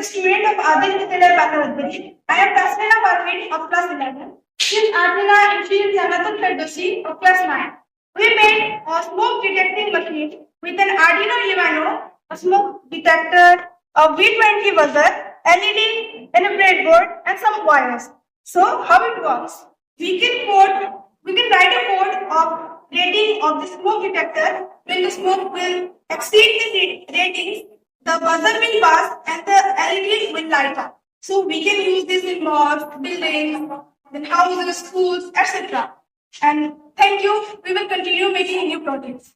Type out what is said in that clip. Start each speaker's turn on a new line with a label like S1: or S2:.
S1: student of Adil Vidyalaya Bangladesh. I am Tasmina Parveen of class 11. She is Adila and she is Janatul Ferdowsi of class 9. We made a smoke detecting machine with an Arduino Uno, a smoke detector, a V20 buzzer, LED, and a breadboard, and some wires. So, how it works? We can write a code of rating of the smoke detector. When the smoke will exceed the ratings, the buzzer will pass and the LED will light up. So we can use this in malls, buildings, then houses, schools, etc. And thank you. We will continue making new projects.